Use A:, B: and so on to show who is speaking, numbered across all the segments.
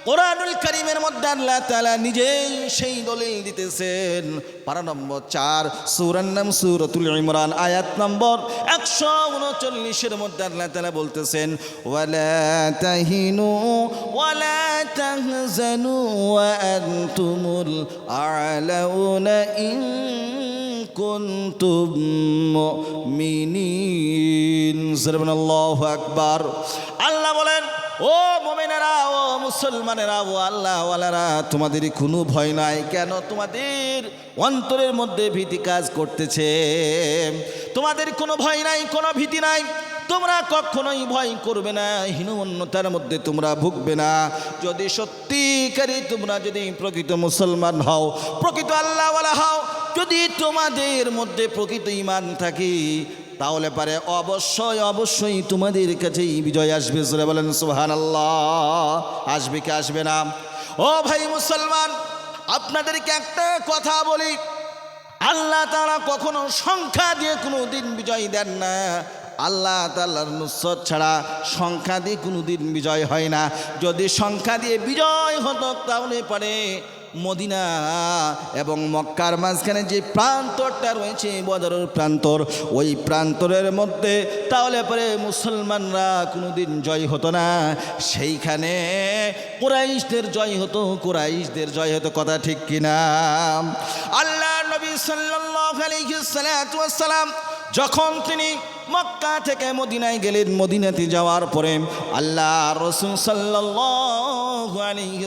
A: কোরআনুল কারীমের মধ্যে আল্লাহ তাআলা নিজেই সেই দলিল দিতেছেন। পারা নম্বর 4 সূরার নাম সূরাতুল ইমরান আয়াত নম্বর 139 মধ্যে আল্লাহ তাআলা বলতেছেন ওয়ালা তাহিনু ওয়ালা তাহজানু ওয়া আনতুমুল আ'লাউনা ইন কুনতুম মুমিনিন। সুবহানাল্লাহু আকবার। আল্লাহ বলেন, ও মুমিনেরা, ও মুসলমানেরা, ও আল্লাহওয়ালারা, তোমাদের কোনো ভয় নাই। কেন? তোমাদের অন্তরের মধ্যে ভীতি কাজ করতেছে। তোমাদের কোনো ভয় নাই, কোনো ভীতি নাই। তোমরা কখনোই ভয় করবে না, হীনমন্যতার মধ্যে তোমরা ভুগবে না। যদি সত্যিকারই তোমরা যদি প্রকৃত মুসলমান হও, প্রকৃত আল্লাহওয়ালা হও, যদি তোমাদের মধ্যে প্রকৃত ঈমান থাকে, তাহলে পারে অবশ্যই অবশ্যই তোমাদের কাছেই বিজয় আসবে। জোরে বলেন সুবহানাল্লাহ। আসবে কি আসবে না? ও ভাই মুসলমান, আপনাদেরকে একটা কথা বলি, আল্লাহ তাআলা কখনো সংখ্যা দিয়ে কোনো দিন বিজয় দেন না। আল্লাহ তাআলার নুসরত ছাড়া সংখ্যা দিয়ে কোনো দিন বিজয় হয় না। যদি সংখ্যা দিয়ে বিজয় হতো তাহলে পারে মদিনা এবং মক্কার মাঝখানে যে প্রান্তরটা রয়েছে বদরের প্রান্তর, ওই প্রান্তরের মধ্যে তাহলে পরে মুসলমানরা কোনোদিন জয় হতো না। সেইখানে কুরাইশদের জয় হতো, কুরাইশদের জয় হতো। কথা ঠিক কিনা? আল্লাহ নবী সাল্লাল্লাহু আলাইহি ওয়াসাল্লাম যখন তিনি মক্কা থেকে মদিনায় গেলেন, মদিনাতে যাওয়ার পরে আল্লাহ রাসূল সাল্লাল্লাহু আলাইহি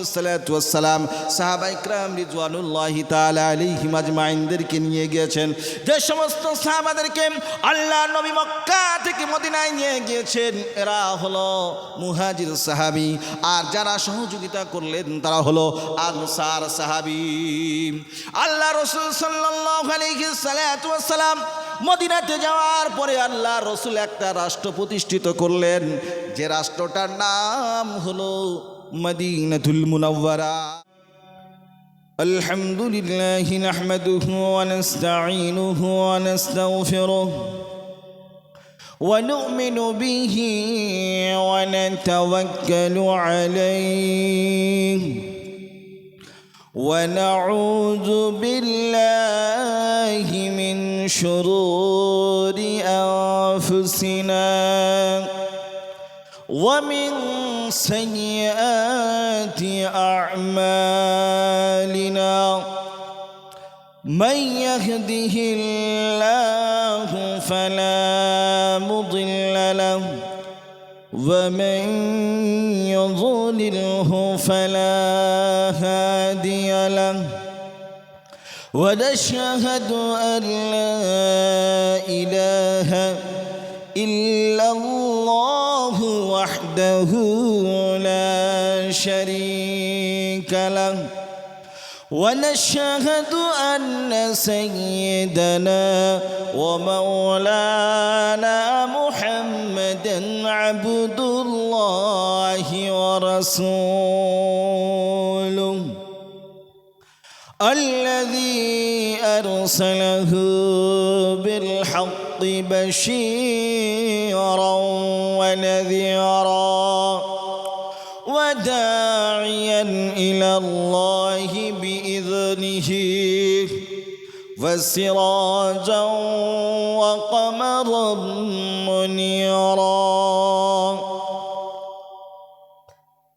A: ওয়াসাল্লাম সাহাবা ইকরাম রিজওয়ানুল্লাহি তাআলা আলাইহিম আজমাইনদেরকে নিয়ে গিয়েছেন। যে সমস্ত সাহাবাদেরকে আল্লাহ নবী মক্কা থেকে মদিনায় নিয়ে গিয়েছেন, এরা হলো মুহাজির সাহাবী, আর যারা সহযোগিতা করলেন তারা হলো আনসার সাহাবী। আল্লাহ রাসূল সাল্লাল্লাহু আলাইহি ওয়াসাল্লাম মদিনাতে যাওয়ার পরে আল্লাহ রসুল একটা রাষ্ট্র প্রতিষ্ঠিত করলেন, যে রাষ্ট্রটার নাম হলো মদিনাতুল মুনাওয়ারা। আলহামদুলিল্লাহি নাহমাদুহু ওয়া নাস্তাঈনুহু ওয়া নাস্তাগফিরুহু ওয়া নু'মিনু বিহি ওয়া নাতাওয়াক্কালু আলাইহি ونعوذ بالله من شرور أنفسنا ومن سيئات أعمالنا من يهده الله فلا مضل له ومن يضلله فلا هادي له ونشهد أن لا إله إلا الله وحده لا شريك له ونشهد أن سيدنا ومولانا محمدا عبد الله ورسوله الذي أرسله بالحق بشيرا ونذيرا وداعيا إلى الله بإذنه وسراجا وقمرا منيرا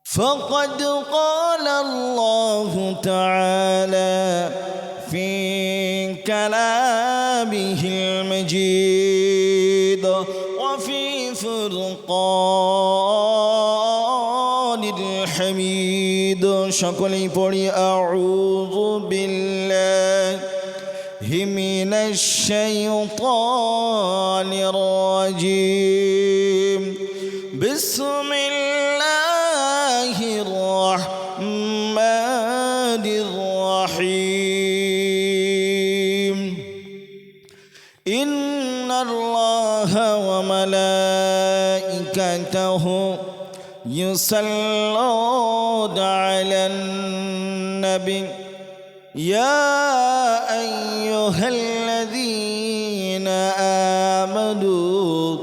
A: فقد قال الله تعالى في كلامه المجيد وفي فرقان الحميد شكلي পড়ি أعوذ بالله من الشيطان الرجيم بسم الله الرحمن الرحيم إن الله وملائكته يصلون على النبي يا أيها الذين آمنوا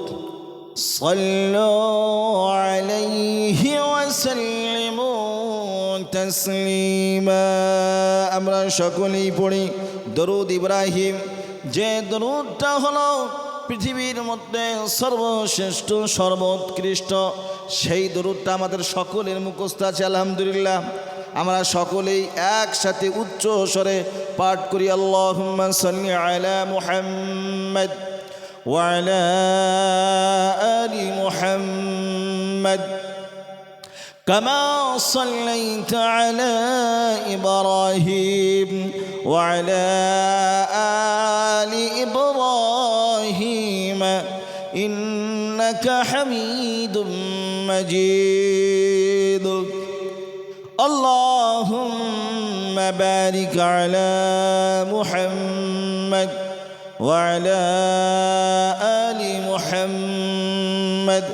A: صلوا عليه وسلموا تسليما আমরা সকলেই পড়ি দরুদ ইব্রাহিম যে দরুদটা হলো পৃথিবীর মধ্যে সর্বশ্রেষ্ঠ সর্বোৎকৃষ্ট সেই দরুদটা আমাদের সকলের মুখস্থ আছে আলহামদুলিল্লাহ আমরা সকলেই একসাথে উচ্চ স্বরে পাঠ করি আল্লাহুম্মা সাল্লি আলা মুহাম্মাদ ওয়া আলা আলি মুহাম্মাদ كما صليت على إبراهيم وعلى آل إبراهيم إنك حميد مجيد اللهم بارك على محمد وعلى آل محمد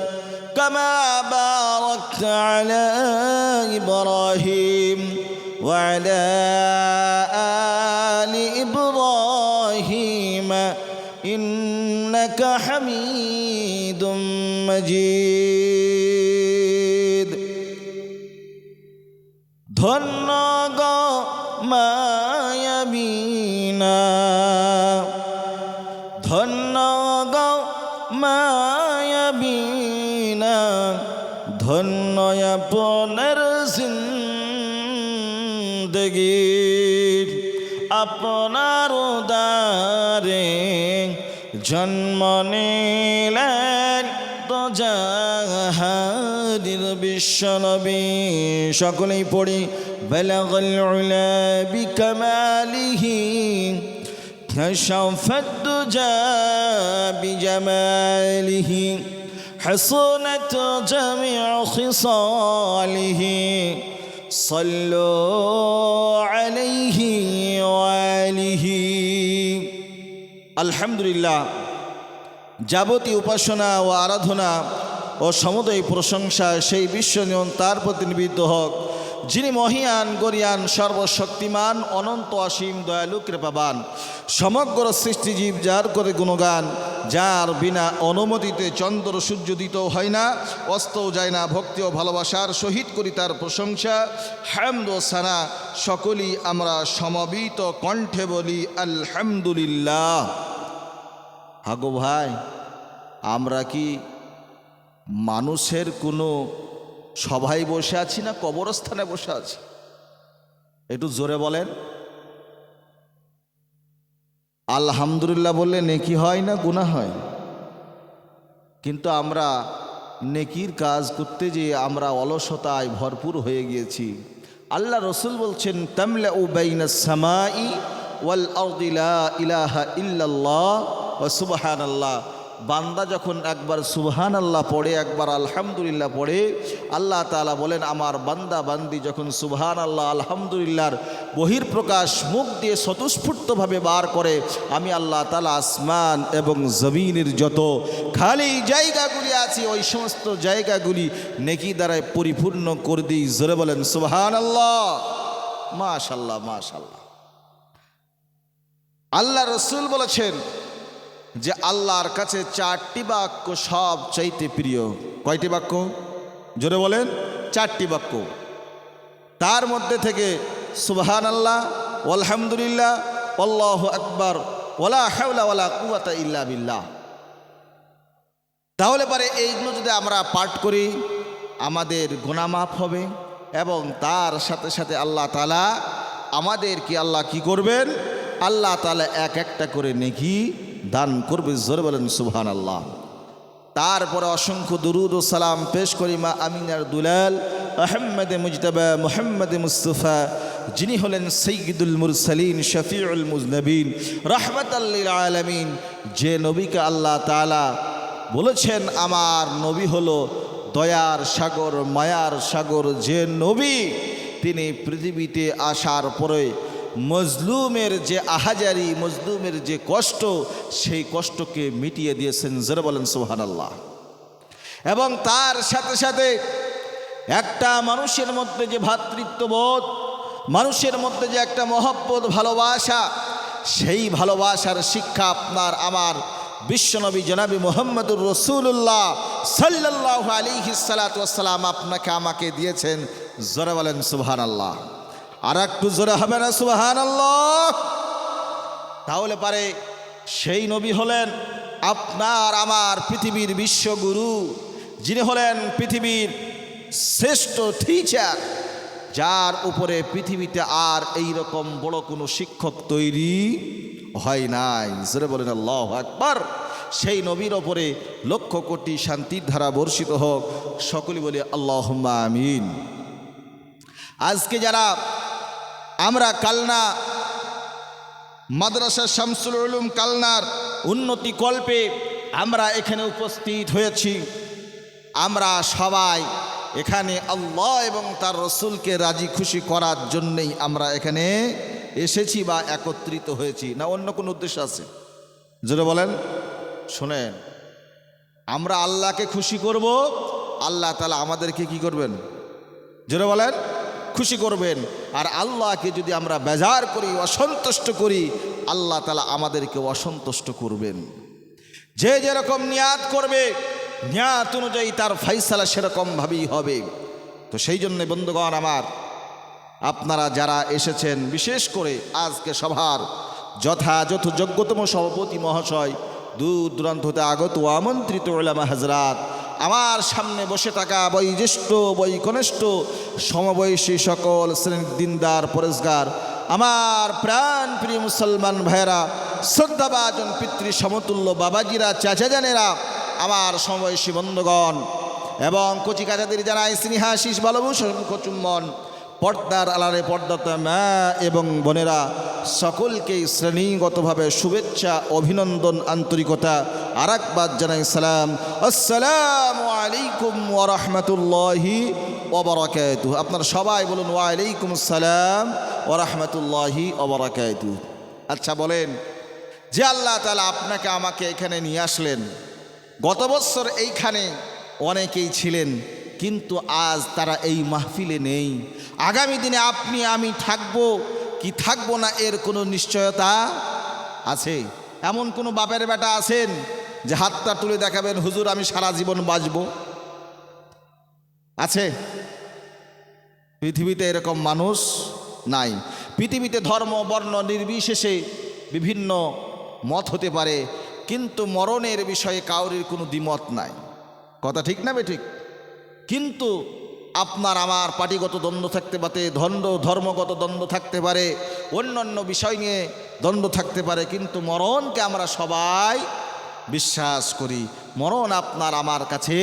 A: كما باركت على إبراهيم وعلى آل إبراهيم إنك حميد مجيد ধন্য গো মায়াবিনা ধন্য গো মায়াবিনা ধন্য আপনার জিন্দগি আপনার উদারে জন্ম নিলেন তো জাহাদির বিশ্বনবী সকলেই পড়ি বালাগাল উলা বিকামালিহি كشف الدجى بجماله حصنت جميع خصاله صلوا عليه وآله الحمد لله যাবতীয় উপাসনা ও আরাধনা ও সমুদয় প্রশংসা সেই বিশ্বনিয়ন তার প্রতি নিবেদিত হোক যিনি মহিয়ান গরিয়ান সর্বশক্তিমান অনন্ত অসীম দয়ালু কৃপাবান সমগ্র সৃষ্টিজীব যার করে গুণগান যার বিনা অনুমতিতে চন্দ্র সূর্যোদিত হয় না অস্তও যায় না ভক্তি ও ভালোবাসার সহিত করি তার প্রশংসা হামদ ও সানা সকলেই আমরা সমবেত কণ্ঠে বলি আলহামদুলিল্লাহ। হাগো ভাই আমরা কি মানুষের কোনো সভায় বসে আছি না কবরস্থানে বসে আছি? একটু জোরে বলেন। আলহামদুলিল্লাহ বললে নেকি হয় না গুনাহ হয়? কিন্তু আমরা নেকির কাজ করতে যেয়ে আমরা অলসতায় ভরপুর হয়ে গিয়েছি। আল্লাহ রসুল বলছেন তামলাউ বাইনাস সামাই ওয়াল আরদি লা ইলাহা ইল্লাল্লাহ ওয়া সুবহানাল্লাহ। বান্দা যখন একবার সুবহানাল্লাহ পড়ে একবার আলহামদুলিল্লাহ পড়ে আল্লাহ তাআলা বলেন আমার বান্দা বান্দি যখন সুবহানাল্লাহ আলহামদুলিল্লাহর বহির্প্রকাশ মুখ দিয়ে স্বতঃস্ফূর্তভাবে বার করে আমি আল্লাহ তাআলা আসমান এবং জমিনের যত খালি জায়গাগুলি আছে ওই সমস্ত জায়গাগুলি নেকি দ্বারায় পরিপূর্ণ করে দিই। জোরে বলেন সুবহানাল্লাহ। মাশাআল্লাহ মাশাআল্লাহ। আল্লাহ রসুল বলেছেন যে আল্লাহর কাছে 4টি বাক্য সব চাইতে প্রিয়। কয়টি বাক্য? জোরে বলেন। 4টি বাক্য। তার মধ্যে থেকে সুবহানাল্লাহ আলহামদুলিল্লাহ আল্লাহু আকবার ওয়ালা হাওলা ওয়ালা কুওয়াতা ইল্লা বিল্লাহ। তাহলে পরে এইগুলো যদি আমরা পাঠ করি আমাদের গুনাহ মাফ হবে এবং তার সাথে সাথে আল্লাহ তাআলা আমাদেরকে আল্লাহ কি করবেন? আল্লাহ তাআলা এক একটা করে নেকি দান করবে। জোরে বলেন সুবহানাল্লাহ। তারপরে অসংখ্য দুরুদ ও সালাম পেশ করি মা আমিনার দুলাল আহমদে মুজতবা মুহাম্মদে মুস্তাফা যিনি হলেন সাইয়্যিদুল মুরসালিন শফিউল মুজনবিন রাহমাতাল লিল আলামিন, যে নবীকে আল্লাহ তাআলা বলেছেন আমার নবী হলো দয়ার সাগর মায়ার সাগর। যে নবী তিনি পৃথিবীতে আসার পরে মজলুমের যে আহাজারি মজলুমের যে কষ্ট সেই কষ্টকে মিটিয়ে দিয়েছেন। জোরে বলেন সুবহানাল্লাহ। এবং তার সাথে সাথে একটা মানুষের মধ্যে যে ভ্রাতৃত্ববোধ মানুষের মধ্যে যে একটা মহব্বত ভালোবাসা সেই ভালোবাসার শিক্ষা আপনার আমার বিশ্বনবী জনাবি মুহাম্মদুর রাসূলুল্লাহ সাল্লাল্লাহু আলাইহি সাল্লাতু ওয়াস সালাম আপনাকে আমাকে দিয়েছেন। জোরে বলেন সুবহানাল্লাহ। আর একটু জোরে হবে না সুবহানাল্লাহ? তাহলে পারে সেই নবী হলেন আপনার আমার পৃথিবীর বিশ্বগুরু, যিনি হলেন পৃথিবীর শ্রেষ্ঠ টিচার, যার উপরে পৃথিবীতে আর এই রকম বড় কোনো শিক্ষক তৈরি হয় নাই। জোরে বলেন আল্লাহু আকবার। সেই নবীর ওপরে লক্ষ কোটি শান্তির ধারা বর্ষিত হোক, সকলে বলি আল্লাহুম্মা আমিন। আজকে যারা আমরা কালনা মাদ্রাসা শামসুল উলুম কালনার উন্নতি কল্পে আমরা এখানে উপস্থিত হয়েছি, আমরা সবাই এখানে আল্লাহ এবং তার রসুলকে রাজি খুশি করার জন্যেই আমরা এখানে এসেছি বা একত্রিত হয়েছি, না অন্য কোনো উদ্দেশ্য আছে? যেটা বলেন, শোনেন, আমরা আল্লাহকে খুশি করব, আল্লাহ তাআলা আমাদেরকে কি করবেন? যেটা বলেন, খুশি করবেন। আর আল্লাহকে যদি আমরা বেজার করি, অসন্তুষ্ট করি, আল্লাহ তাআলা আমাদেরকে অসন্তুষ্ট করবেন। যে যেরকম নিয়াত করবে, নিয়াত অনুযায়ী তার ফাইসালা সেরকমভাবেই হবে। তো সেই জন্য বন্ধুগণ আমার, আপনারা যারা এসেছেন, বিশেষ করে আজকে সভার যথাযথ যোগ্যতম সভাপতি মহাশয়, দূর দূরান্ত হতে আগত আমন্ত্রিত উলামা হাজরাত, আমার সামনে বসে থাকা বয়োজ্যেষ্ঠ বয়োকনিষ্ঠ সমবয়সী সকল শ্রেণীর দিনদার পরেশগার, আমার প্রাণ প্রিয় মুসলমান ভাইয়েরা, শ্রদ্ধাভাজন পিতৃ সমতুল্য বাবাজিরা, চাচাজানেরা, আমার সমবয়সী বন্ধুগণ এবং কচিকাচাদের যারা স্নেহাশিস ভালোবাসন কচুম্বন, পর্দার আলারে পর্দাতে মা এবং বোনেরা, সকলকেই শ্রেণীগতভাবে শুভেচ্ছা, অভিনন্দন, আন্তরিকতা আর একবার জানাই সালাম। আসসালামু আলাইকুম ওয়া রাহমাতুল্লাহি ওয়া বারাকাতুহু। আপনারা সবাই বলুন ওয়া আলাইকুম আসসালাম ওয়া রাহমাতুল্লাহি ওয়া বারাকাতুহু। আচ্ছা বলেন, যে আল্লাহ তাআলা আপনাকে আমাকে এখানে নিয়ে আসলেন, গত বছর এইখানে অনেকেই ছিলেন, কিন্তু আজ তারা এই মাহফিলে নেই। আগামী দিনে আপনি আমি থাকবো কি থাকবো না, এর কোনো নিশ্চয়তা আছে? এমন কোনো বাপের বেটা আছেন যে হাতটা তুলে দেখাবেন, হুজুর আমি সারা জীবন বাঁচব? আছে? পৃথিবীতে এরকম মানুষ নাই। পৃথিবীতে ধর্ম বর্ণ নির্বিশেষে বিভিন্ন মত হতে পারে, কিন্তু মরণের বিষয়ে কাউরির কোনো দ্বিমত নাই। কথা ঠিক না বেঠিক? কিন্তু আপনার আমার পার্টিগত দ্বন্দ্ব থাকতে পারে, ধর্মগত দ্বন্দ্ব থাকতে পারে, অন্যান্য বিষয় নিয়ে দ্বন্দ্ব থাকতে পারে, কিন্তু মরণকে আমরা সবাই বিশ্বাস করি। মরণ আপনার আমার কাছে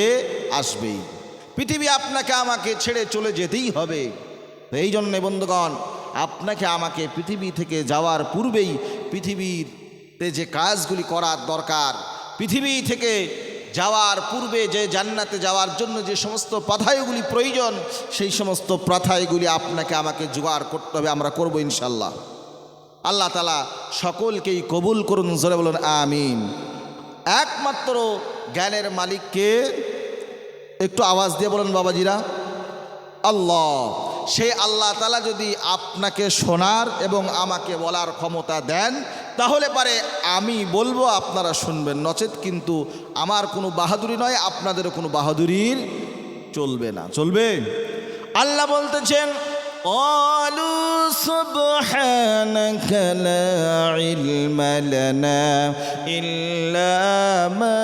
A: আসবেই। পৃথিবী আপনাকে আমাকে ছেড়ে চলে যেতেই হবে। এই জন্যে বন্ধুগণ, আপনাকে আমাকে পৃথিবী থেকে যাওয়ার পূর্বেই পৃথিবীতে যে কাজগুলি করার দরকার, পৃথিবী থেকে যাওয়ার পূর্বে যে জান্নাতে যাওয়ার জন্য যে সমস্ত পাথায়গুলি প্রয়োজন, সেই সমস্ত পাথায়গুলি আপনাকে আমাকে জোগাড় করতে হবে। আমরা করব ইনশাল্লাহ। আল্লাহ তাআলা সকলকেই কবুল করুন, জোরে বলুন আমিন। একমাত্র জ্ঞানের মালিককে একটু আওয়াজ দিয়ে বলেন বাবাজিরা, আল্লাহ। সেই আল্লাহ তাআলা যদি আপনাকে শোনার এবং আমাকে বলার ক্ষমতা দেন, তাহলে পারে আমি বলবো, আপনারা শুনবেন, নচেত কিন্তু আমার কোনো বাহাদুরি নয়, আপনাদেরও কোনো বাহাদুরির চলবে না। চলবে? আল্লাহ বলতেছেন, ক্বালু সুবহানাকা লা ইলমা লানা ইল্লা মা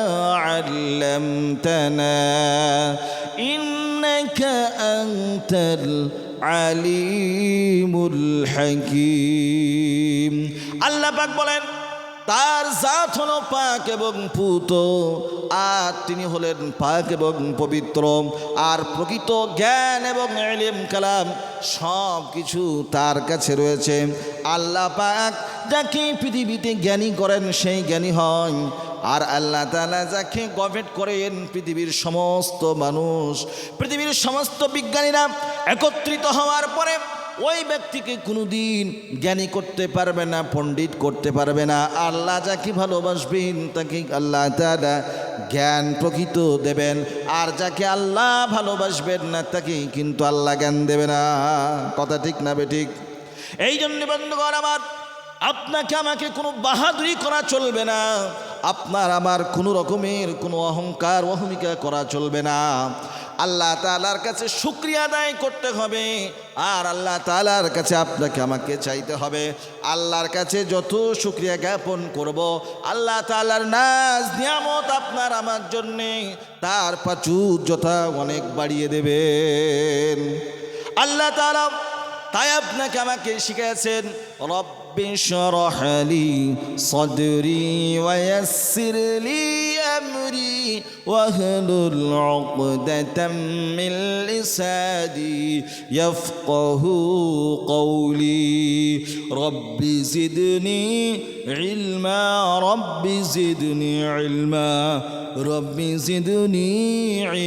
A: আল্লামতানা ইন্নাকা আনতাল আলিমুল হাকিম। আল্লাহ পাক বলেন, তার জাত হলো পাক এবং পুত, আর তিনি হলেন পাক এবং পবিত্র, আর প্রকৃত জ্ঞান এবং ইলম কালাম সব কিছু তার কাছে রয়েছে। আল্লাহ পাক যাকে পৃথিবীতে জ্ঞানী করেন সেই জ্ঞানী হয়, আর আল্লাহ তাআলা যাকে গভর্নমেন্ট করেন, পৃথিবীর সমস্ত মানুষ, পৃথিবীর সমস্ত বিজ্ঞানীরা একত্রিত হওয়ার পরে ওই ব্যক্তিকে কোনোদিন জ্ঞানী করতে পারবে না, পণ্ডিত করতে পারবে না। আল্লাহ যাকে ভালোবাসবেন তাকে আল্লাহ তাআলা জ্ঞান প্রকৃত দেবেন, আর যাকে আল্লাহ ভালোবাসবেন না তাকে কিন্তু আল্লাহ জ্ঞান দেবে না। কথা ঠিক না বেঠিক? এই জন্য বন্ধুগণ আমার, আপনাকে আমাকে কোনো বাহাদুরি করা চলবে না। আপনার আমার কোনো রকমের কোনো অহংকার অহমিকা করা চলবে না। আল্লাহ তাআলার কাছে শুকরিয়া আদায় করতে হবে, আর আল্লাহ তাআলার কাছে আপনাকে আমাকে চাইতে হবে। আল্লাহর কাছে যত শুকরিয়া জ্ঞাপন করব, আল্লাহ তাআলার নাজ নিয়ামত আপনার আমার জন্যে তার প্রাচুর্যতা অনেক বাড়িয়ে দেবেন আল্লাহ তাআলা। তাই আপনাকে আমাকে শিখিয়েছেন, রব্বি শরহ লি সদরি ওয়ায়াসসির লি আমরি ওয়াহলুল উকদাতাম মিন লিসানি ইয়াফকাহু কওলি রব্বি জিদনি ইলমা রব্বি জিদনি ইলমা রব্বি জিদনি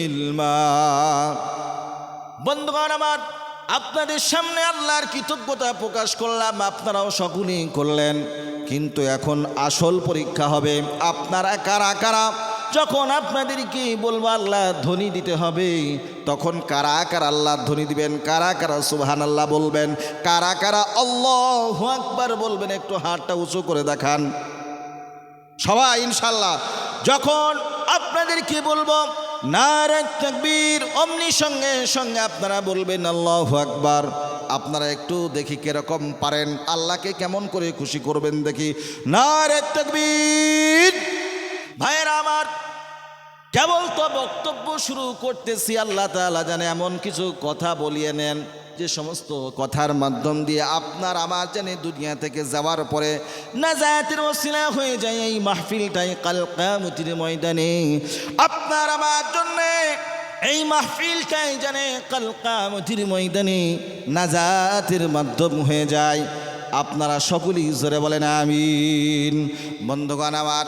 A: ইলমা। বন্ধুগণ আমার, আপনাদের সামনে আল্লাহর কৃতজ্ঞতা প্রকাশ করলাম, আপনারাও সকলেই করলেন। কিন্তু এখন আসল পরীক্ষা হবে, আপনারা কারা কারা যখন আপনাদেরকে বলবো আল্লাহ ধ্বনি দিতে হবে, তখন কারা কারা আল্লাহ ধ্বনি দিবেন, কারা কারা সুবহানাল্লাহ বলবেন, কারা কারা আল্লাহু আকবার বলবেন, একটু হাতটা উঁচু করে দেখান সবাই ইনশাআল্লাহ। যখন আপনাদেরকে বলবো নারে তাকবীর, অমনি সঙ্গে সঙ্গে আপনারা বলবেন আল্লাহু আকবার। আপনারা একটু দেখি কিরকম পারেন, আল্লাহকে কেমন করে খুশি করবেন দেখি। নারে তাকবীর। ভাইয়েরা আমার, কেবল তো বক্তব্য শুরু করতেছি, আল্লাহ তাআলা জানে এমন কিছু কথা বলিয়ে নেন যে সমস্ত কথার মাধ্যম দিয়ে আপনার আমার জানে দুনিয়া থেকে যাওয়ার পরে নাজাতের ওসিলা হয়ে যায় এই মাহফিলটাই কাল কিয়ামতের ময়দানে আপনার আমার জন্য। এই মাহফিলটাই জানে কাল কিয়ামতের ময়দানে নাজাতের মাধ্যম হয়ে যায়। আপনারা সকলেই জোরে বলেন আমিন। বন্ধুগণ আমার,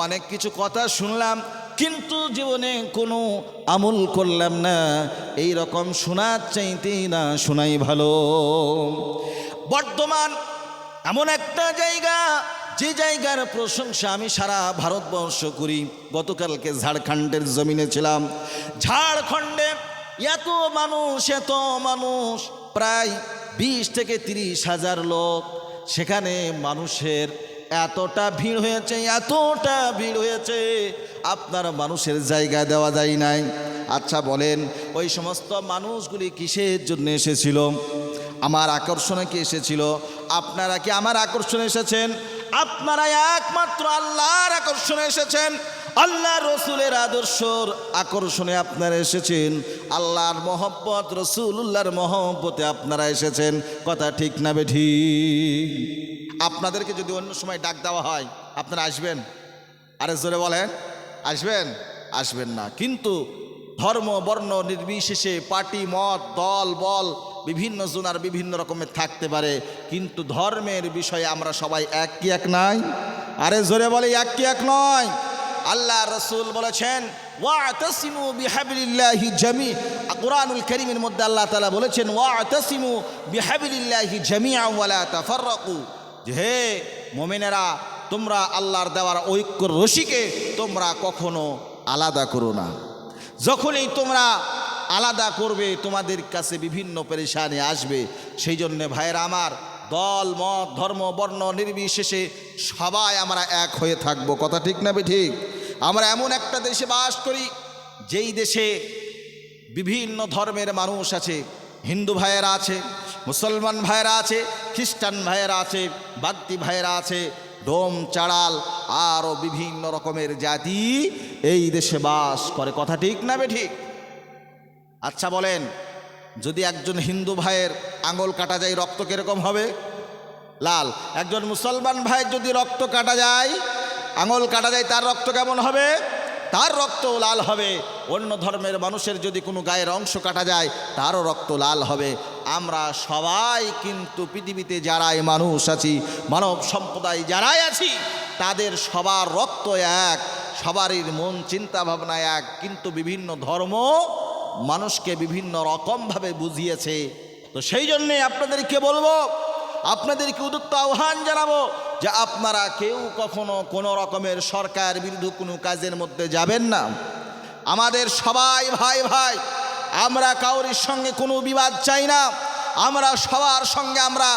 A: অনেক কিছু কথা শুনলাম কিন্তু জীবনে কোনো আমল করলাম না, এই রকম শোনার চাইতেই না শোনাই ভালো। বর্তমান এমন একটা জায়গা, যে জায়গার প্রশংসা আমি সারা ভারতবর্ষ করি। গতকালকে ঝাড়খণ্ডের জমিনে ছিলাম। ঝাড়খণ্ডে এত মানুষ, প্রায় 20 থেকে 30 হাজার লোক। সেখানে মানুষের এতটা ভিড় হয়েছে, আপনার মানুষের জায়গা দেওয়া যায় নাই। আচ্ছা বলেন, ওই সমস্ত মানুষগুলি কিসের জন্য এসেছিল? আমার আকর্ষণে কি এসেছিল? আপনারা কি আমার আকর্ষণে এসেছেন? আপনারা একমাত্র আল্লাহর আকর্ষণে এসেছেন, আল্লাহ রসুলের আদর্শর আকর্ষণে আপনারা এসেছেন, আল্লাহর মহব্বত রসুলুল্লাহর মহব্বতে আপনারা এসেছেন। কথা ঠিক না বেঠিক? আপনাদেরকে যদি অন্য সময় ডাক দেওয়া হয় আপনারা আসবেন? আরে জোরে বলেন, আসবেন? আসবেন না। কিন্তু ধর্ম বর্ণ নির্বিশেষে পার্টি মত দল বল বিভিন্ন জনার বিভিন্ন রকমের থাকতে পারে, কিন্তু ধর্মের বিষয়ে আমরা সবাই এক কি এক নয়? আরে জোরে বলে এক কি এক নয়? আল্লাহ রসুল বলেছেন ওয়াতাসিমু বিহাবলিল্লাহি জামি, কুরআনুল কারীমের মধ্যে আল্লাহ তাআলা বলেছেন ওয়াতাসিমু বিহাবলিল্লাহি জামিআন ওয়া লা তাফাররাকু, হে মুমিনেরা তোমরা আল্লাহর দেওয়ার ঐক্যর রশিকে তোমরা কখনো আলাদা করো না। যখনই তোমরা আলাদা করবে তোমাদের কাছে বিভিন্ন পেরেশানি আসবে। সেই জন্যে ভাইয়েরা আমার, দল মত ধর্ম বর্ণ নির্বিশেষে সবাই আমরা এক হয়ে থাকবো। কথা ঠিক না ঠিক? আমরা এমন একটা দেশে বাস করি যেই দেশে বিভিন্ন ধর্মের মানুষ আছে। হিন্দু ভাইয়েরা আছে, মুসলমান ভাইয়েরা আছে, খ্রিস্টান ভাইয়েরা আছে, বাগদি ভাইয়েরা আছে, ডোম চাড়াল আরও বিভিন্ন রকমের জাতি এই দেশে বাস করে। কথা ঠিক না ঠিক? আচ্ছা বলেন, যদি একজন হিন্দু ভাইয়ের আঙুল কাটা যায় রক্ত কিরকম হবে? লাল। একজন মুসলমান ভাইয়ের যদি রক্ত কাটা যায়, আঙুল কাটা যায়, তার রক্ত কেমন হবে? তার রক্ত লাল হবে। অন্য ধর্মের মানুষের যদি কোনো গায়ের অংশ কাটা যায় তারও রক্ত লাল হবে। আমরা সবাই কিন্তু পৃথিবীতে যারাই মানুষ আছি, মানব সম্প্রদায় যারাই আছি, তাদের সবার রক্ত এক, সবারই মন চিন্তা ভাবনা এক, কিন্তু বিভিন্ন ধর্ম মানুষকে বিভিন্ন রকমভাবে বুঝিয়েছে। তো সেই জন্যে আপনাদেরকে বলবো, আপনাদেরকে উদ্যুক্ত আহ্বান জানাবো যে আপনারা কেউ কখনো কোনো রকমের সরকার বিরুদ্ধে কোনো কাজের মধ্যে যাবেন না। আমাদের সবাই ভাই ভাই, আমরা কাউরির সঙ্গে কোনো বিবাদ চাই না, আমরা সবার সঙ্গে আমরা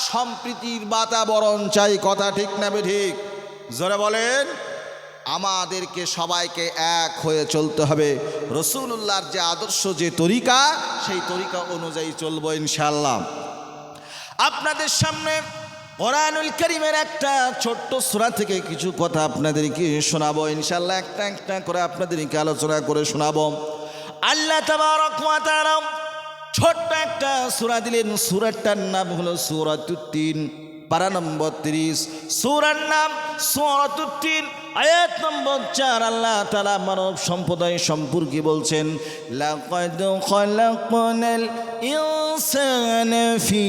A: সম্প্রীতির বাতাবরণ চাই। কথা ঠিক না ঠিক? জোরে বলেন। আমাদেরকে সবাইকে এক হয়ে চলতে হবে। রাসূলুল্লাহর যে আদর্শ, যে তরিকা, সেই তরিকা অনুযায়ী চলবো ইনশাআল্লাহ। আপনাদের সামনে কোরআনুল কারীমের একটা ছোট্ট সূরা থেকে কিছু কথা আপনাদেরকে শোনাবো ইনশাআল্লাহ। একটা একটা করে আপনাদেরকে আলোচনা করে শোনাবো। আল্লাহ তাবারক ওয়া তাআলা ছোট্ট একটা সূরা দিলেন। সূরাটার নাম হলো সূরাতুত তিন, পারা নম্বর 30। সূরার নাম সূরাতুত তিন, আয়াত নম্বর 4। আল্লাহ তাআলা মানব সম্প্রদায় সম্পর্কে বলছেন, লাকাদ খালাকনাল ইনসানা ফি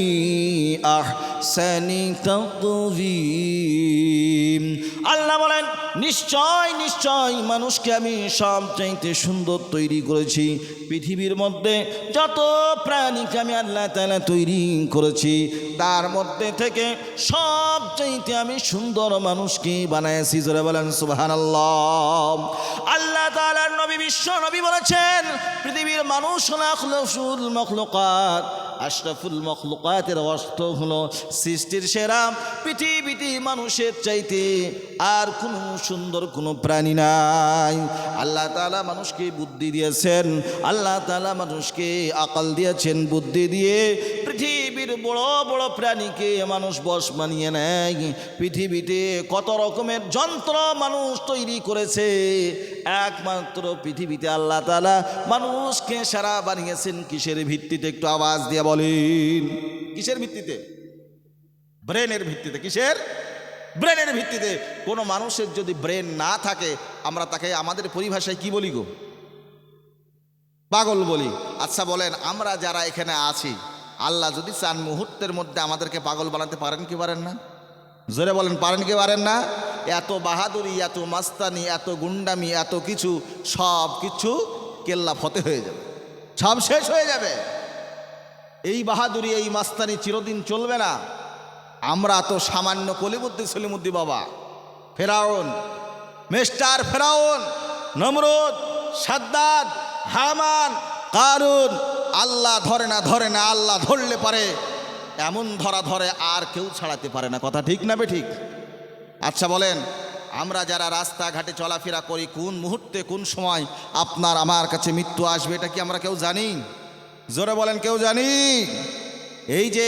A: আহসানি তাকওয়িম। আল্লাহ বলেন, নিশ্চয় নিশ্চয় মানুষকে আমি সবচাইতে সুন্দর তৈরি করেছি। পৃথিবীর মধ্যে যত প্রাণীকে আমি আল্লাহ তাআলা তৈরি করেছি, তার মধ্যে থেকে সবচাইতে আমি সুন্দর মানুষকে বানাইছি। জোরে বলেন সুবহানাল্লাহ। আল্লাহ তাআলার নবী, বিশ্ব নবী বলেছেন, পৃথিবীর মানুষ হলো আখলাসুল মখলুকাত, আশরাফুল মখলুকাতের অর্থ হলো সৃষ্টির সেরা। পৃথিবীতে মানুষের চাইতে আর কোনো সুন্দর কোনো প্রাণী নাই। আল্লাহ তাআলা মানুষকে বুদ্ধি দিয়েছেন, আল্লাহ তাআলা মানুষকে আকল দিয়েছেন। বুদ্ধি দিয়ে পৃথিবীর বড় বড় প্রাণীকে মানুষ বশ মানিয়ে নেয়। পৃথিবীতে কত রকমের যন্ত্র মানুষ তৈরি করেছে, একমাত্র পৃথিবীতে আল্লাহ তাআলা মানুষকে সারা বানিয়েছেন কিসের ভিত্তিতে? একটু আওয়াজ দিয়ে বলেন, কিসের ভিত্তিতে? ব্রেনের ভিত্তিতে। কিসের? ব্রেনের ভিত্তিতে। কোনো মানুষের যদি ব্রেন না থাকে, আমরা তাকে আমাদের পরিভাষায় কি বলি গো? পাগল বলি। আচ্ছা বলেন, আমরা যারা এখানে আছি, আল্লাহ যদি চান মুহূর্তের মধ্যে আমাদেরকে পাগল বানাতে পারেন কি পারেন না? জোরে বলেন, পারেন কি পারেন না? এত বাহাদুরি, এত মাস্তানি, এত গুন্ডামি, এত কিছু, সব কিছু কেল্লা ফতে হয়ে যাবে, সব শেষ হয়ে যাবে। এই বাহাদুরি, এই মাস্তানি চিরদিন চলবে না। আমরা তো সামান্য কলিমুদ্দি সলিমুদ্দি বাবা, ফেরাউন, মিস্টার ফেরাউন, নমরুদ, সাদ্দাত, হামান, কারুন। আল্লাহ ধরে না, ধরে না, আল্লাহ ধরলে পারে এমন ধরা ধরে আর কেউ ছাড়াতে পারে না। কথা ঠিক না বে ঠিক? আচ্ছা বলেন, আমরা যারা রাস্তাঘাটে চলাফেরা করি, কোন মুহূর্তে কোন সময় আপনার আমার কাছে মৃত্যু আসবে, এটা কি আমরা কেউ জানি? জোরে বলেন, কেউ জানি? এই যে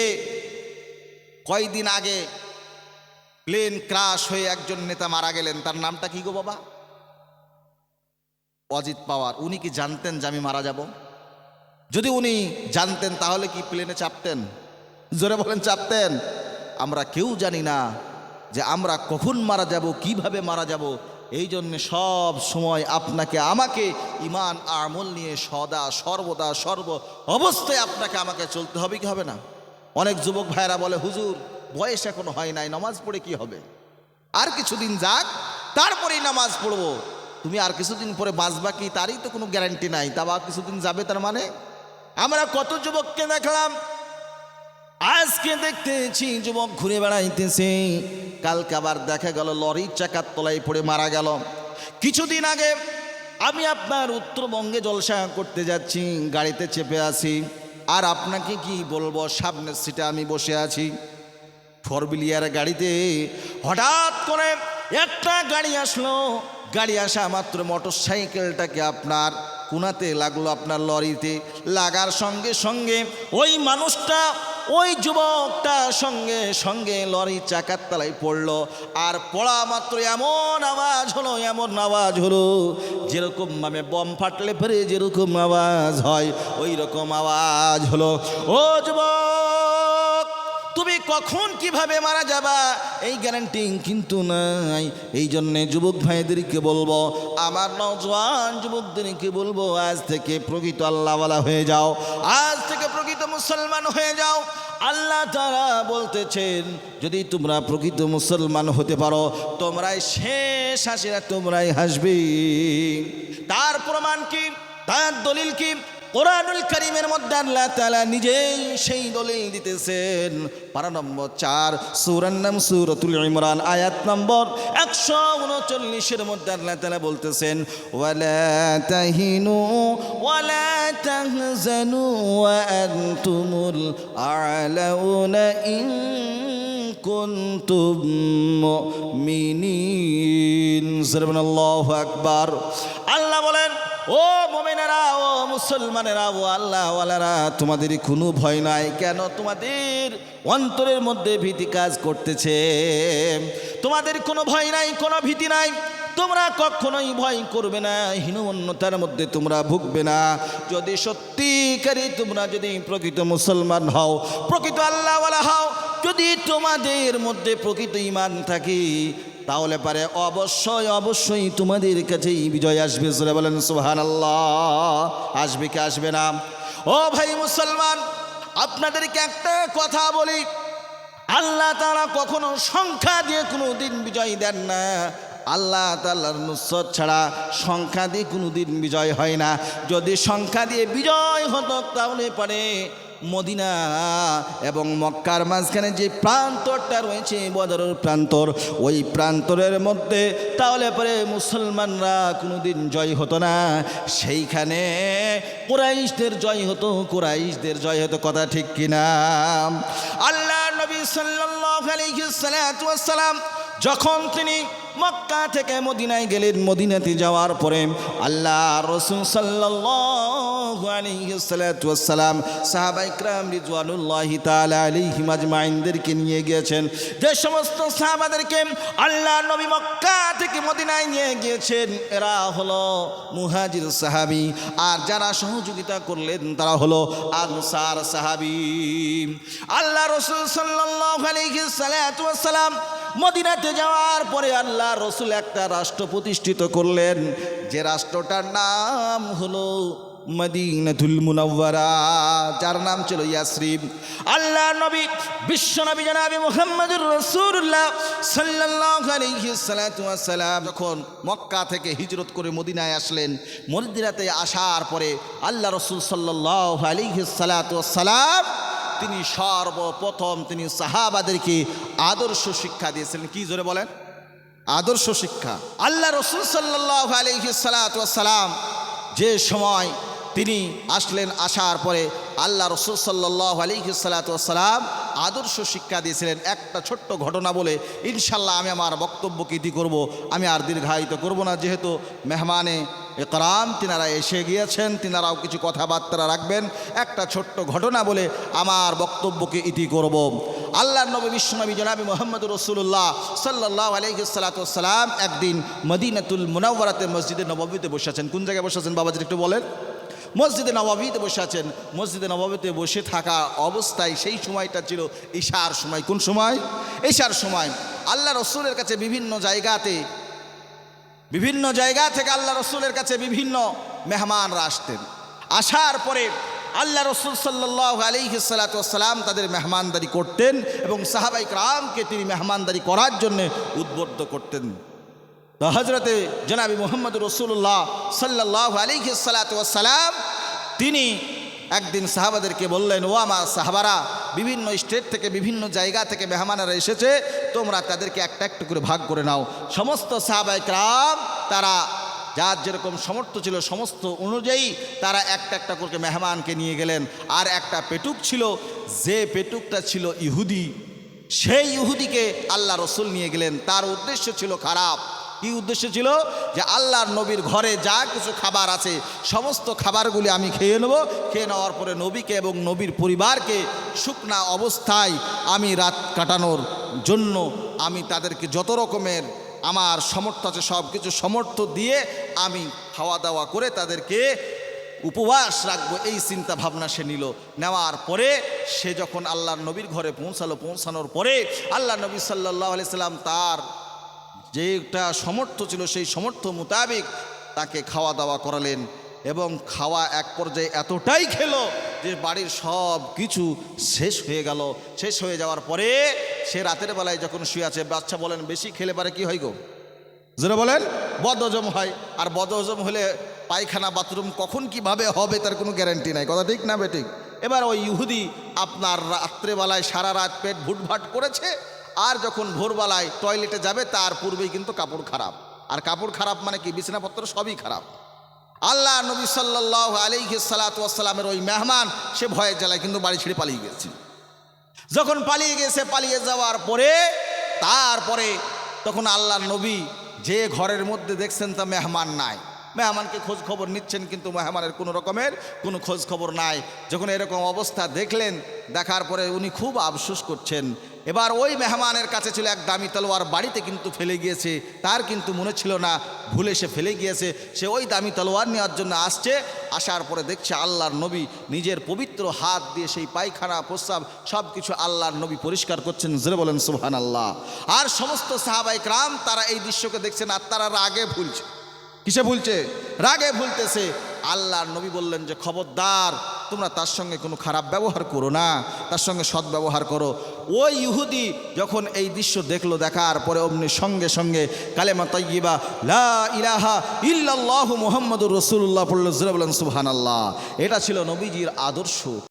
A: কয়েকদিন আগে প্লেন ক্রাশ হয়ে একজন নেতা মারা গেলেন, তার নামটা কি গো বাবা? অজিত পাওয়ার। উনি কি জানতেন যে আমি মারা যাব? যদি উনি জানতেন তাহলে কি প্লেনে চাপতেন? জোরে বলেন, চাপতেন? আমরা কেউ জানি না যে আমরা কখন মারা যাব, কিভাবে মারা যাব। এই জন্য সব সময় আপনাকে আমাকে ঈমান আমল নিয়ে সদা সর্বদা সর্ব অবস্থায় আপনাকে আমাকে চলতে হবে, কি হবে না? অনেক যুবক ভাইরা বলে, হুজুর বয়স এখনো হয় নাই, নামাজ পড়ে কি হবে? আর কিছুদিন যাক, তারপরেই নামাজ পড়বো। তুমি আর কিছুদিন পরে বাঁচবা কি, তারই তো কোনো গ্যারান্টি নাই। তা বা কিছুদিন যাবে, তার মানে আমরা কত যুবককে দেখলাম, আজকে দেখতেছি যুবক ঘুরে বেড়াইতেছে, কালকে আবার দেখা গেল লরির চাকার তলায় পড়ে মারা গেল। কিছুদিন আগে আমি আপনার উত্তরবঙ্গে জলসা করতে যাচ্ছি, গাড়িতে চেপে আছি, আর আপনাকে কি বলবো, সামনের সিটে আমি বসে আছি, 4 হুইলার গাড়িতে। হঠাৎ করে একটা গাড়ি আসলো, গাড়ি আসা মাত্র মোটর সাইকেলটাকে আপনার কোনাতে লাগলো, আপনার লরিতে লাগার সঙ্গে সঙ্গে ওই মানুষটা, ওই যুবকটা সঙ্গে সঙ্গে লরির চাকার তলায় পড়লো। আর পড়া মাত্র এমন আওয়াজ হলো, এমন আওয়াজ হলো, যেরকম ভাবে বম ফাটলে পরে যেরকম আওয়াজ হয়, ওই রকম আওয়াজ হলো। ও যুবক, তুমি কখন কিভাবে মারা যাবা এই গ্যারান্টি কিন্তু নাই। এই জন্যে যুবক ভাইদেরকে বলবো, আমার নওজোয়ান যুবকদেরকে বলবো, আজ থেকে প্রকৃত আল্লাহওয়ালা হয়ে যাও, আজ থেকে প্রকৃত মুসলমান হয়ে যাও। আল্লাহ তাআলা বলতেছেন, যদি তোমরা প্রকৃত মুসলমান হতে পারো, তোমরাই শেষ হাসিরা, তোমরাই হাসবে। তার প্রমাণ কি, তার দলিল কি? কোরআনুল কারীমের মধ্যে আল্লাহ তাআলা নিজেই সেই দলিল দিতেছেন। পারা নম্বর 4, সূরার নাম সূরাতুল ইমরান, আয়াত নম্বর 139-এর মধ্যে আল্লাহ তাআলা বলতেছেন, ওয়ালা তাহিনু ওয়ালা তাহজানু ওয়া আনতুমুল আ'লাউনা ইন কুনতুম মুমিনিন। আল্লাহু আকবার। আল্লাহ বলেন, ও মুমিনেরা, ও মুসলমানেরা, ও আল্লাহওয়ালারা, তোমাদের কোনো ভয় নাই। কেন? তোমাদের অন্তরের মধ্যে ভীতি কাজ করতেছে। তোমাদের কোনো ভয় নাই, কোনো ভীতি নাই। তোমরা কখনোই ভয় করবে না, হীনমন্যতার মধ্যে তোমরা ভুগবে না। যদি সত্যিকারই তোমরা যদি প্রকৃত মুসলমান হও, প্রকৃত আল্লাহওয়ালা হও, যদি তোমাদের মধ্যে প্রকৃত ঈমান থাকে, তাহলে পারে অবশ্যই অবশ্যই তোমাদের কাছেই বিজয় আসবে। জোরে বলেন সুবহানাল্লাহ। আসবে কি আসবে না? ও ভাই মুসলমান, আপনাদেরকে একটা কথা বলি, আল্লাহ তাআলা কখনো সংখ্যা দিয়ে কোনো দিন বিজয় দেন না। আল্লাহ তাআলার নুসরত ছাড়া সংখ্যা দিয়ে কোনো দিন বিজয় হয় না। যদি সংখ্যা দিয়ে বিজয় হতো, তাহলে পারে মদিনা এবং মক্কার মাঝখানে যে প্রান্তরটা রয়েছে, বদরের প্রান্তর, ওই প্রান্তরের মধ্যে তাহলে পরে মুসলমানরা কোনোদিন জয় হতো না। সেইখানে কুরাইশদের জয় হতো, কুরাইশদের জয় হতো। কথা ঠিক কিনা? আল্লাহ নবী সাল্লাল্লাহু আলাইহি ওয়াসাল্লাম যখন তিনি মক্কা থেকে মদিনায় গেলেন, মদিনাতে যাওয়ার পরে আল্লাহ রাসূল সাল্লাল্লাহু আলাইহি ওয়াসাল্লাম সাহাবায়ে কেরাম রিজওয়ানুল্লাহি তাআলা আলাইহিম আজমাইনদেরকে নিয়ে গিয়েছেন। যে সমস্ত সাহাবাদেরকে আল্লাহ নবী মক্কা থেকে মদিনায় নিয়ে গিয়েছেন, এরা হলো মুহাজির সাহাবী, আর যারা সহযোগিতা করলেন তারা হলো আনসার সাহাবী। আল্লাহ রাসূল সাল্লাল্লাহু আলাইহি ওয়াসাল্লাম মদিনাতে যাওয়ার পরে আল্লাহ রসুল একটা রাষ্ট্র প্রতিষ্ঠিত করলেন, যে রাষ্ট্রটার নাম হলো মদিনাতুল মুনাওয়ারা, যার নাম ছিল ইয়াসরিব। আল্লাহ নবী বিশ্বনবী জনাবে মুহাম্মদুর রাসূলুল্লাহ সাল্লাল্লাহু আলাইহি ওয়াসাল্লাম যখন মক্কা থেকে হিজরত করে মদিনায় আসলেন, মদিনাতে আসার পরে আল্লাহ রসুল সাল্লাল্লাহু আলাইহি ওয়াসাল্লাম তিনি সর্বপ্রথম তিনি সাহাবাদেরকে আদর্শ শিক্ষা দিয়েছিলেন। কি জোরে বলেন? আদর্শ শিক্ষা। আল্লাহ রসুল সাল্লাল্লাহু আলাইহি ওয়াসাল্লাম যে সময় তিনি আসলেন, আসার পরে আল্লাহ রসুল সাল্লাল্লাহু আলাইহি ওয়াসাল্লাম আদর্শ শিক্ষা দিয়েছিলেন। একটা ছোট্ট ঘটনা বলে ইনশাল্লাহ আমি আমার বক্তব্যকে ইতি করব। আমি আর দীর্ঘায়িত করব না, যেহেতু মেহমানে একরাম তিনারা এসে গিয়েছেন, তিনারাও কিছু কথাবার্তা রাখবেন। একটা ছোট্ট ঘটনা বলে আমার বক্তব্যকে ইতি করব। আল্লাহর নবী বিশ্বনবী জনাবে মুহাম্মদুর রাসূলুল্লাহ সাল্লাল্লাহু আলাইহি ওয়াসাল্লাম একদিন মদিনাতুল মুনাওয়ারাতে মসজিদে নববীতে বসে আছেন। কোন জায়গায় বসে আছেন বাবাজি একটু বলেন? মসজিদে নববীতে বসে আছেন। মসজিদে নববীতে বসে থাকা অবস্থায় সেই সময়টা ছিল ইশার সময়। কোন সময়? ইশার সময়। আল্লাহ রসুলের কাছে বিভিন্ন জায়গা থেকে আল্লাহ রসুলের কাছে বিভিন্ন মেহমানরা আসতেন। আসার পরে আল্লাহ রসুল সাল্লাল্লাহু আলাইহি ওয়াসাল্লাম তাদের মেহমানদারি করতেন এবং সাহাবায়ে কেরামকে তিনি মেহমানদারি করার জন্য উদ্বুদ্ধ করতেন। তো হজরতে জনাবি মুহাম্মদুর রাসূলুল্লাহ সাল্লাল্লাহু আলাইহি ওয়াসাল্লাম তিনি একদিন সাহাবাদেরকে বললেন, ও আমার সাহাবারা, বিভিন্ন স্টেট থেকে বিভিন্ন জায়গা থেকে মেহমানেরা এসেছে, তোমরা তাদেরকে একটা একটা করে ভাগ করে নাও। সমস্ত সাহাবায়ে কেরাম তারা যার যেরকম সামর্থ্য ছিল সমস্ত অনুযায়ী তারা একটা একটা করে মেহমানকে নিয়ে গেলেন। আর একটা পেটুক ছিল, যে পেটুকটা ছিল ইহুদি, সেই ইহুদিকে আল্লাহ রসুল নিয়ে গেলেন। তার উদ্দেশ্য ছিল খারাপ। কি উদ্দেশ্য ছিল? যে আল্লাহর নবীর ঘরে যা কিছু খাবার আছে সমস্ত খাবারগুলি আমি খেয়ে নেব, খেয়ে নেওয়ার পরে নবীকে এবং নবীর পরিবারকে শুকনা অবস্থায় আমি রাত কাটানোর জন্য আমি তাদেরকে যত রকমের আমার সামর্থ্য আছে সব কিছু সামর্থ্য দিয়ে আমি খাওয়া দাওয়া করে তাদেরকে উপবাস রাখবো, এই চিন্তা ভাবনা সে নিল। নেওয়ার পরে সে যখন আল্লাহর নবীর ঘরে পৌঁছানোর পরে আল্লাহ নবী সাল্লাল্লাহু আলাইহি সাল্লাম তার যেটা সামর্থ্য ছিল সেই সামর্থ্য মোতাবেক তাকে খাওয়া দাওয়া করালেন। এবং খাওয়া এক পর্যায়ে এতটাই খেলো যে বাড়ির সব কিছু শেষ হয়ে গেল। শেষ হয়ে যাওয়ার পরে সে রাতের বেলায় যখন শুয়ে আছে, বাচ্চা বলেন বেশি খেলে পারে কি হয় গো? যেটা বলেন বদহজম হয়। আর বদহজম হলে পায়খানা বাথরুম কখন কিভাবে হবে তার কোনো গ্যারান্টি নাই। কথা ঠিক না বেঠিক? এবার ওই ইহুদি আপনার রাত্রেবেলায় সারা রাত পেট ভুটভাট করেছে, আর যখন ভোরবেলায় টয়লেটে যাবে তার পূর্বেই কিন্তু কাপড় খারাপ। আর কাপড় খারাপ মানে কি? বিছানাপত্র সবই খারাপ। আল্লাহ নবী সাল্লাল্লাহু আলাইহি ওয়াসাল্লামের ওই মেহমান সে ভয়ের জ্বালায় কিন্তু বাড়ি ছেড়ে পালিয়ে গেছে। যখন পালিয়ে গেছে, পালিয়ে যাওয়ার পরে তারপরে তখন আল্লাহর নবী যে ঘরের মধ্যে দেখছেন তা মেহমান নাই, মেহমানকে খোঁজ খবর নিচ্ছেন কিন্তু মেহমানের কোনো রকমের কোনো খোঁজ খবর নাই। যখন এরকম অবস্থা দেখলেন, দেখার পরে উনি খুব আফসোস করছেন। এবার ওই মেহমানের কাছে ছিল এক দামি তলোয়ার, বাড়িতে কিন্তু ফেলে গিয়েছে, তার কিন্তু মনে ছিল না, ভুলে সে ফেলে গিয়েছে। সে ওই দামি তলোয়ার নেওয়ার জন্য আসছে, আসার পরে দেখছে আল্লাহর নবী নিজের পবিত্র হাত দিয়ে সেই পায়খানা প্রস্রাব সব কিছু আল্লাহর নবী পরিষ্কার করছেন। জোরে বলেন সুবহানাল্লাহ। আর সমস্ত সাহাবায়ে কেরাম তারা এই দৃশ্যকে দেখছেন, আর তারা রাগে ভুলছে। কিসে ভুলছে? রাগে ভুলতেছে। আল্লাহর নবী বললেন যে খবরদার, তোমরা তার সঙ্গে কোনো খারাপ ব্যবহার করো না, তার সঙ্গে সৎ ব্যবহার করো। ওই ইহুদি যখন এই দৃশ্য দেখলো, দেখার পরে অমনি সঙ্গে সঙ্গে কালেমা তাইয়্যিবা লা ইলাহা ইল্লাল্লাহু মুহাম্মাদুর রাসূলুল্লাহ পড়ল। জোরে বলেন সুবহানাল্লাহ। এটা ছিল নবীজির আদর্শ।